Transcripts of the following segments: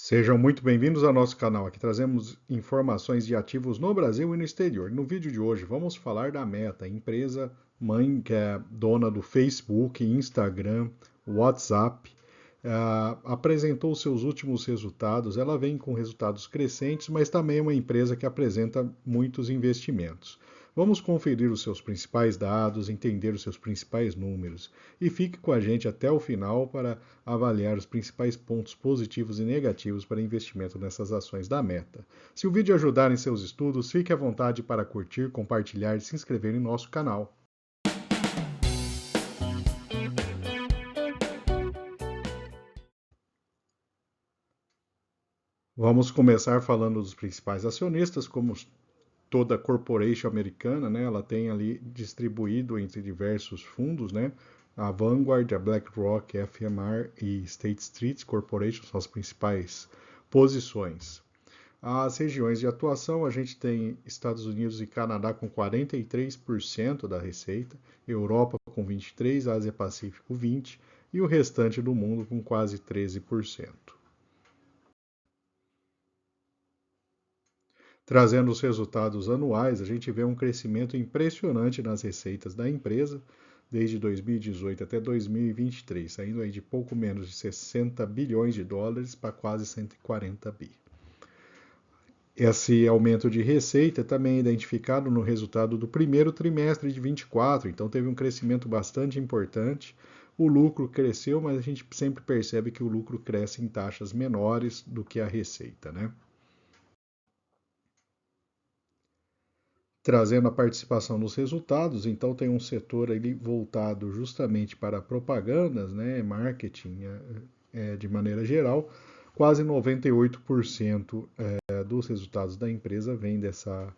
Sejam muito bem-vindos ao nosso canal. Aqui trazemos informações de ativos no Brasil e no exterior. No vídeo de hoje vamos falar da Meta, empresa mãe que é dona do Facebook, Instagram, WhatsApp. Apresentou seus últimos resultados. Ela vem com resultados crescentes, mas também é uma empresa que apresenta muitos investimentos. Vamos conferir os seus principais dados, entender os seus principais números e fique com a gente até o final para avaliar os principais pontos positivos e negativos para investimento nessas ações da Meta. Se o vídeo ajudar em seus estudos, fique à vontade para curtir, compartilhar e se inscrever em nosso canal. Vamos começar falando dos principais acionistas, como toda corporation americana, né? Ela tem ali distribuído entre diversos fundos, né? A Vanguard, a BlackRock, a FMR e State Street Corporation são as principais posições. As regiões de atuação, a gente tem Estados Unidos e Canadá com 43% da receita, Europa com 23%, Ásia Pacífico 20% e o restante do mundo com quase 13%. Trazendo os resultados anuais, a gente vê um crescimento impressionante nas receitas da empresa, desde 2018 até 2023, saindo aí de pouco menos de 60 bilhões de dólares para quase 140 bi. Esse aumento de receita é também identificado no resultado do primeiro trimestre de 24, então teve um crescimento bastante importante. O lucro cresceu, mas a gente sempre percebe que o lucro cresce em taxas menores do que a receita, né? Trazendo a participação nos resultados, então tem um setor ali voltado justamente para propagandas, né, marketing de maneira geral, quase 98% dos resultados da empresa vem dessa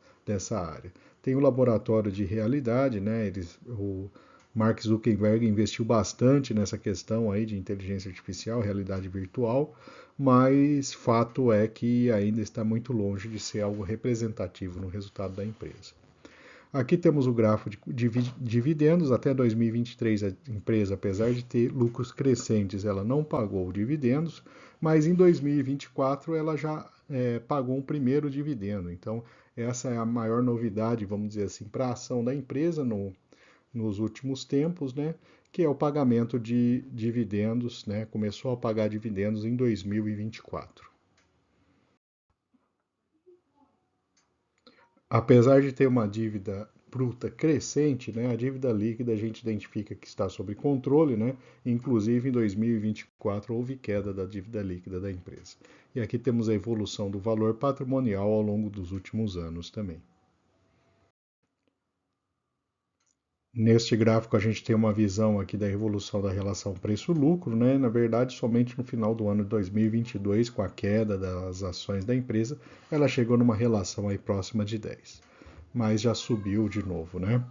área. Tem o laboratório de realidade, né, o Mark Zuckerberg investiu bastante nessa questão aí de inteligência artificial, realidade virtual, mas fato é que ainda está muito longe de ser algo representativo no resultado da empresa. Aqui temos o gráfico de dividendos. Até 2023, a empresa, apesar de ter lucros crescentes, ela não pagou dividendos, mas em 2024 ela já pagou um primeiro dividendo. Então, essa é a maior novidade, vamos dizer assim, para a ação da empresa nos últimos tempos, né? Que é o pagamento de dividendos, né? Começou a pagar dividendos em 2024. Apesar de ter uma dívida bruta crescente, né, a dívida líquida a gente identifica que está sob controle, né, inclusive em 2024 houve queda da dívida líquida da empresa. E aqui temos a evolução do valor patrimonial ao longo dos últimos anos também. Neste gráfico a gente tem uma visão aqui da evolução da relação preço-lucro, né? Na verdade, somente no final do ano de 2022, com a queda das ações da empresa, ela chegou numa relação aí próxima de 10, mas já subiu de novo, né?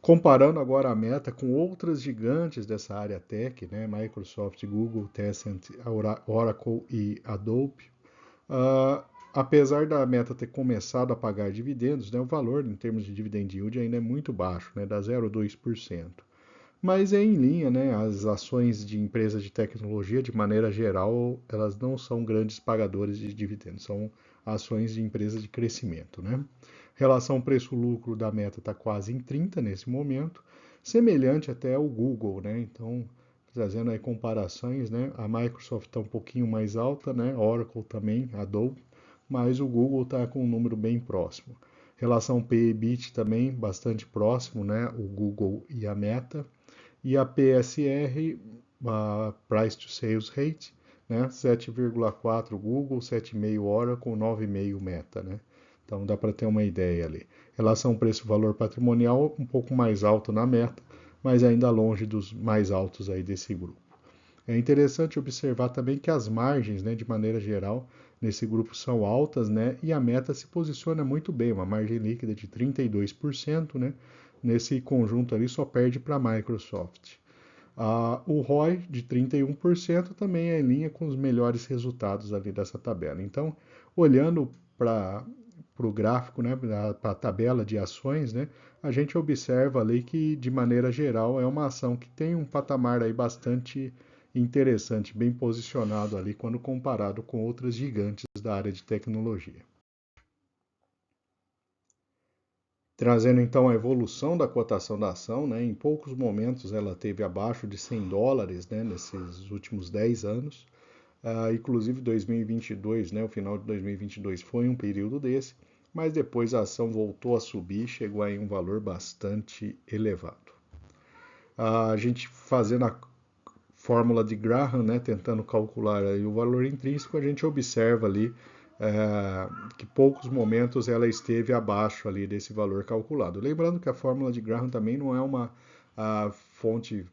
Comparando agora a Meta com outras gigantes dessa área tech, né? Microsoft, Google, Tencent, Oracle e Adobe, Uh, apesar da Meta ter começado a pagar dividendos, né, o valor em termos de dividend yield ainda é muito baixo, né, dá 0,2%. Mas é em linha, né, as ações de empresas de tecnologia, de maneira geral, elas não são grandes pagadores de dividendos, são ações de empresas de crescimento. Né? Relação preço-lucro da Meta está quase em 30 nesse momento, semelhante até ao Google, né? Então, trazendo aí comparações, né? A Microsoft está um pouquinho mais alta, né? Oracle também, Adobe, mas o Google está com um número bem próximo. Relação P/E/BIT também bastante próximo, né? O Google e a Meta. E a PSR, a Price to Sales Rate, né? 7,4 Google, 7,5 Oracle, 9,5 Meta, né? Então dá para ter uma ideia ali. Relação preço-valor patrimonial um pouco mais alto na Meta, mas ainda longe dos mais altos aí desse grupo. É interessante observar também que as margens, né, de maneira geral, nesse grupo são altas, né, e a Meta se posiciona muito bem, uma margem líquida de 32%, né, nesse conjunto ali só perde para a Microsoft. O ROI de 31% também é em linha com os melhores resultados ali dessa tabela. Então, olhando para o gráfico, né, para a tabela de ações, né, a gente observa ali que, de maneira geral, é uma ação que tem um patamar aí bastante interessante, bem posicionado ali quando comparado com outras gigantes da área de tecnologia. Trazendo então a evolução da cotação da ação, né? Em poucos momentos ela teve abaixo de US$ 100, né? Nesses últimos 10 anos. Inclusive 2022, né? O final de 2022 foi um período desse, mas depois a ação voltou a subir, chegou a um valor bastante elevado. A gente fazendo a fórmula de Graham, né, tentando calcular aí o valor intrínseco, a gente observa ali que poucos momentos ela esteve abaixo ali desse valor calculado. Lembrando que a fórmula de Graham também não é uma fonte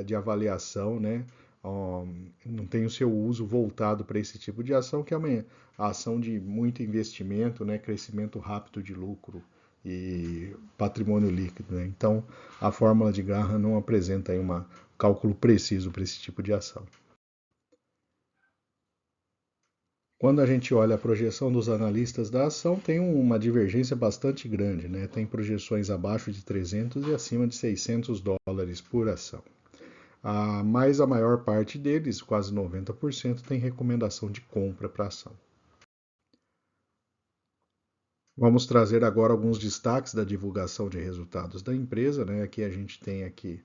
de avaliação, né? Não tem o seu uso voltado para esse tipo de ação, que é uma ação de muito investimento, né? Crescimento rápido de lucro e patrimônio líquido, né? Então, a fórmula de Graham não apresenta aí um cálculo preciso para esse tipo de ação. Quando a gente olha a projeção dos analistas da ação, tem uma divergência bastante grande, né? Tem projeções abaixo de 300 e acima de US$ 600 por ação. Mas a maior parte deles, quase 90%, tem recomendação de compra para a ação. Vamos trazer agora alguns destaques da divulgação de resultados da empresa, né? Aqui a gente tem aqui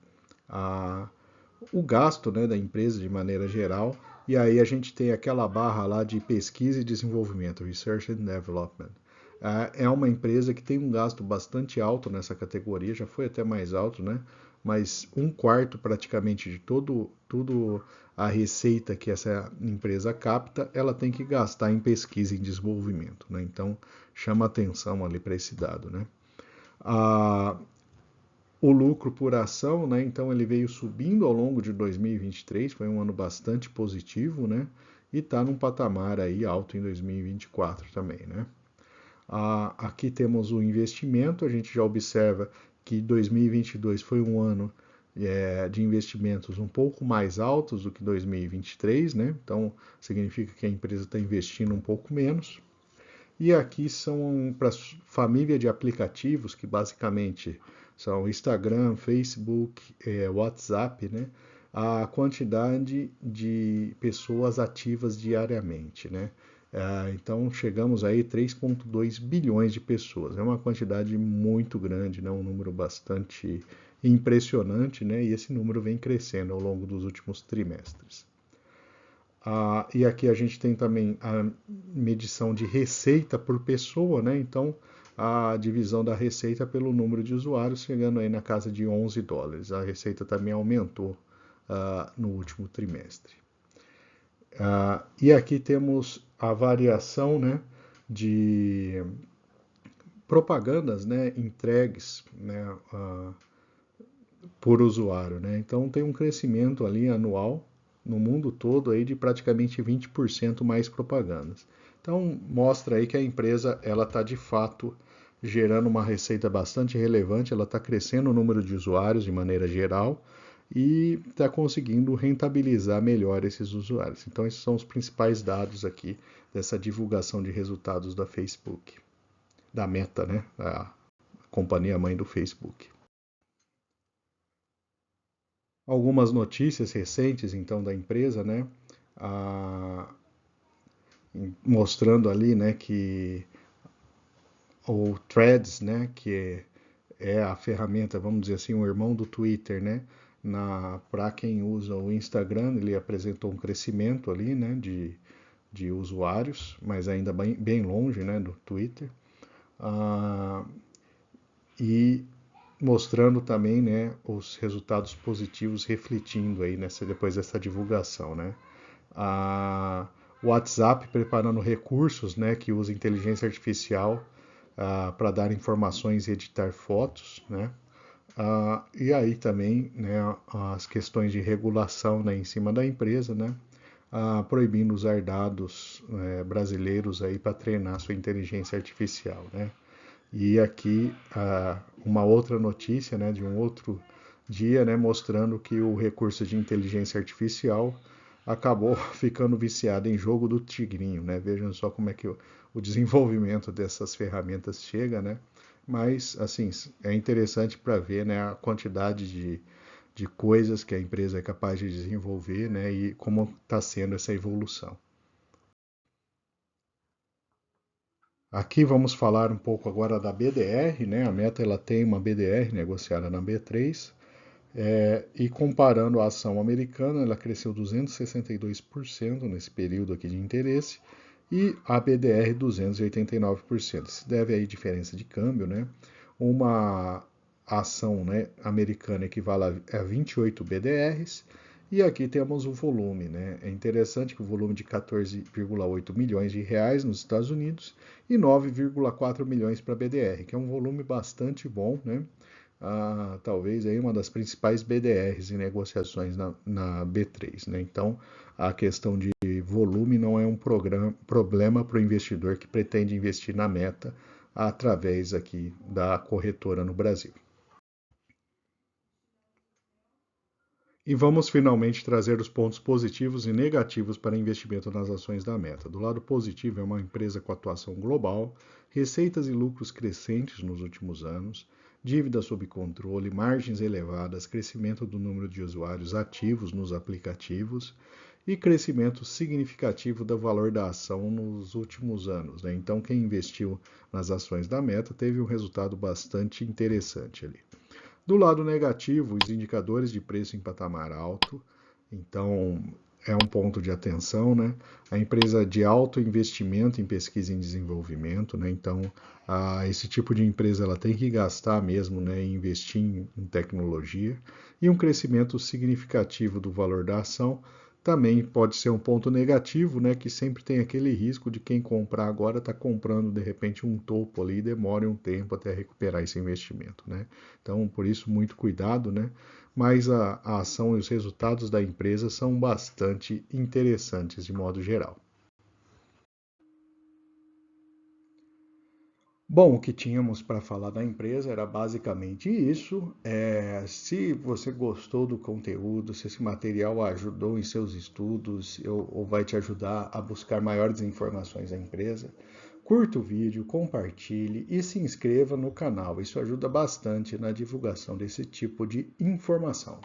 o gasto, né, da empresa de maneira geral, e aí a gente tem aquela barra lá de pesquisa e desenvolvimento, Research and Development. É uma empresa que tem um gasto bastante alto nessa categoria, já foi até mais alto, né? Mas um quarto praticamente de tudo a receita que essa empresa capta, ela tem que gastar em pesquisa e desenvolvimento, né? Então chama atenção ali para esse dado, né? O lucro por ação, né? Então ele veio subindo ao longo de 2023, foi um ano bastante positivo, né? E está num patamar aí alto em 2024 também, né? Aqui temos o investimento, a gente já observa que 2022 foi um ano de investimentos um pouco mais altos do que 2023, né? Então significa que a empresa está investindo um pouco menos. E aqui são para a família de aplicativos, que basicamente são Instagram, Facebook, WhatsApp, né? A quantidade de pessoas ativas diariamente, né? Então chegamos aí 3,2 bilhões de pessoas. É uma quantidade muito grande, né? Um número bastante impressionante, né? E esse número vem crescendo ao longo dos últimos trimestres. E aqui a gente tem também a medição de receita por pessoa, né? Então, a divisão da receita pelo número de usuários, chegando aí na casa de $11. A receita também aumentou no último trimestre. E aqui temos a variação, né, de propagandas, né, entregues, né, por usuário, né? Então tem um crescimento ali anual no mundo todo aí de praticamente 20% mais propagandas. Então mostra aí que a empresa ela está de fato gerando uma receita bastante relevante, ela está crescendo o número de usuários de maneira geral e está conseguindo rentabilizar melhor esses usuários. Então esses são os principais dados aqui dessa divulgação de resultados da Facebook, da Meta, né? A companhia mãe do Facebook. Algumas notícias recentes, então, da empresa, né? Mostrando ali, né, que o Threads, né, que é a ferramenta, vamos dizer assim, o irmão do Twitter, né? Para quem usa o Instagram, ele apresentou um crescimento ali, né, de usuários, mas ainda bem longe, né, do Twitter. E mostrando também, né, os resultados positivos refletindo aí depois dessa divulgação, né? O WhatsApp preparando recursos, né, que usa inteligência artificial para dar informações e editar fotos, né? E aí também, né, as questões de regulação, né, em cima da empresa, né? Proibindo usar dados brasileiros aí para treinar sua inteligência artificial, né? E aqui uma outra notícia, né, de um outro dia, né, mostrando que o recurso de inteligência artificial acabou ficando viciado em jogo do tigrinho, né? Vejam só como é que o desenvolvimento dessas ferramentas chega, né? Mas assim é interessante para ver, né, a quantidade de coisas que a empresa é capaz de desenvolver, né, e como está sendo essa evolução. Aqui vamos falar um pouco agora da BDR, né? A Meta ela tem uma BDR negociada na B3, e comparando a ação americana, ela cresceu 262% nesse período aqui de interesse e a BDR 289%. Se deve aí diferença de câmbio, né? Uma ação, né, americana equivale a 28 BDRs e aqui temos o volume, né? É interessante que o volume de 14,8 milhões de reais nos Estados Unidos e 9,4 milhões para a BDR, que é um volume bastante bom, né? Talvez aí uma das principais BDRs em negociações na B3, né? Então, a questão de volume não é um problema para o investidor que pretende investir na Meta através aqui da corretora no Brasil. E vamos finalmente trazer os pontos positivos e negativos para investimento nas ações da Meta. Do lado positivo, é uma empresa com atuação global, receitas e lucros crescentes nos últimos anos, dívida sob controle, margens elevadas, crescimento do número de usuários ativos nos aplicativos e crescimento significativo do valor da ação nos últimos anos, né? Então, quem investiu nas ações da Meta teve um resultado bastante interessante ali. Do lado negativo, os indicadores de preço em patamar alto, então é um ponto de atenção, né? A empresa de alto investimento em pesquisa e desenvolvimento, né? Então, esse tipo de empresa ela tem que gastar mesmo, né? E investir em tecnologia e um crescimento significativo do valor da ação também pode ser um ponto negativo, né? Que sempre tem aquele risco de quem comprar agora está comprando de repente um topo ali e demora um tempo até recuperar esse investimento, né? Então, por isso, muito cuidado, né? Mas a ação e os resultados da empresa são bastante interessantes de modo geral. Bom, o que tínhamos para falar da empresa era basicamente isso. Se você gostou do conteúdo, se esse material ajudou em seus estudos ou vai te ajudar a buscar maiores informações da empresa, curta o vídeo, compartilhe e se inscreva no canal. Isso ajuda bastante na divulgação desse tipo de informação.